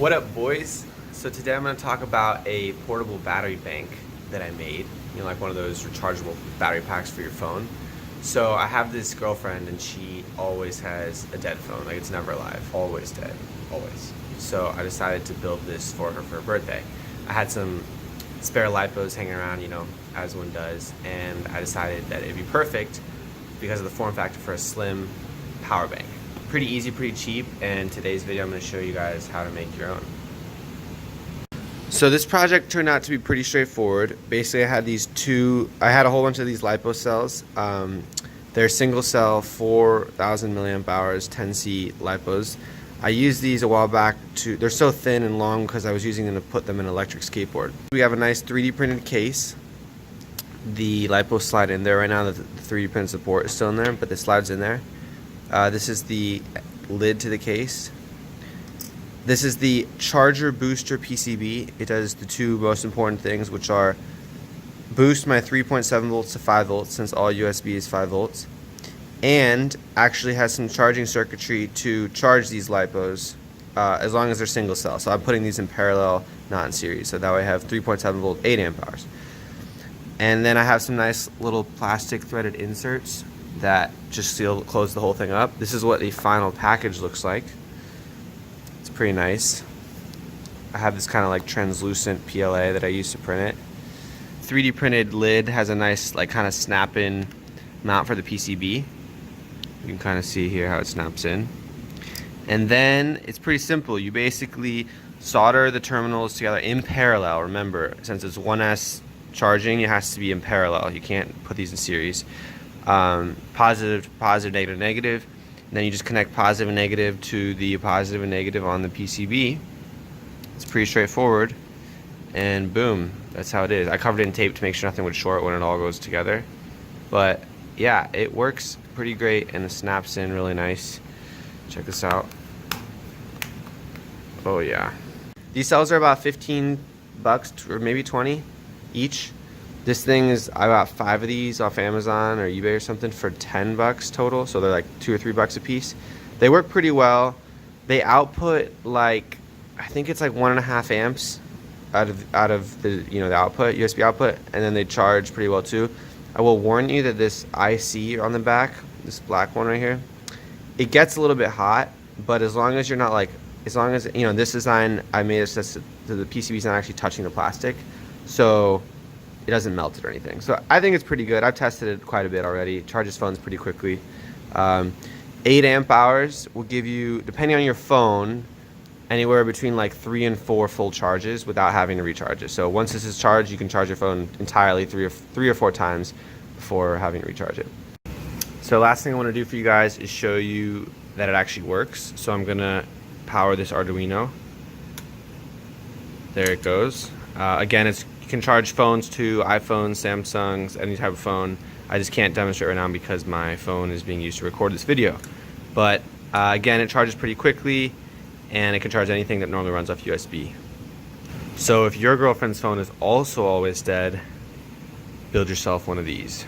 What up, boys? So today I'm going to talk about a portable battery bank that I made, like one of those rechargeable battery packs for your phone. So I have this girlfriend and she always has a dead phone, like it's never alive, always dead, always. So I decided to build this for her birthday. I had some spare Lipos hanging around, as one does, and I decided that it'd be perfect because of the form factor for a slim power bank. Pretty easy, pretty cheap, and today's video I'm going to show you guys how to make your own. So this project turned out to be pretty straightforward. Basically I had a whole bunch of these Lipo cells. They're single cell 4,000 milliamp hours 10C Lipos. I used these a while back they're so thin and long because I was using them to put them in an electric skateboard. We have a nice 3D printed case. The Lipo slide in there right now. The 3D printed support is still in there, but the slide's in there. This is the lid to the case. This is the charger Booster Pcb. It does the two most important things, which are boost my 3.7 volts to 5 volts, since all USB is 5 volts, and actually has some charging circuitry to charge these Lipos as long as they're single cell. So I'm putting these in parallel, not in series, so that way I have 3.7 volt 8 amp hours. And then I have some nice little plastic threaded inserts that just close the whole thing up. This is what the final package looks like. It's pretty nice. I have this kind of like translucent PLA that I use to print it. 3D printed lid has a nice kind of snap-in mount for the PCB. You can kind of see here how it snaps in. And then it's pretty simple. You basically solder the terminals together in parallel. Remember, since it's 1S charging, it has to be in parallel. You can't put these in series. Positive, negative, negative. And then you just connect positive and negative to the positive and negative on the PCB. It's pretty straightforward, and boom, that's how it is. I covered it in tape to make sure nothing would short when it all goes together, but yeah, it works pretty great and it snaps in really nice. Check this out. Oh yeah, these cells are about 15 bucks or maybe 20 each. This thing I got 5 of these off Amazon or eBay or something for 10 bucks total, so they're like 2 or 3 bucks a piece. They work pretty well. They output I think it's like 1.5 amps out of the the output, USB output, and then they charge pretty well too. I will warn you that this IC on the back, this black one right here, it gets a little bit hot, but as long as you're not this design, I made it so the PCB's not actually touching the plastic, so it doesn't melt it or anything. So I think it's pretty good. I've tested it quite a bit already. It charges phones pretty quickly. 8 amp hours will give you, depending on your phone, anywhere between like 3 and 4 full charges without having to recharge it. So once this is charged, you can charge your phone entirely three or four times before having to recharge it. So last thing I want to do for you guys is show you that it actually works. So I'm gonna power this Arduino. There it goes. Again, you can charge phones to iPhones, Samsungs, any type of phone. I just can't demonstrate right now because my phone is being used to record this video. But again, it charges pretty quickly, and it can charge anything that normally runs off USB. So if your girlfriend's phone is also always dead, build yourself one of these.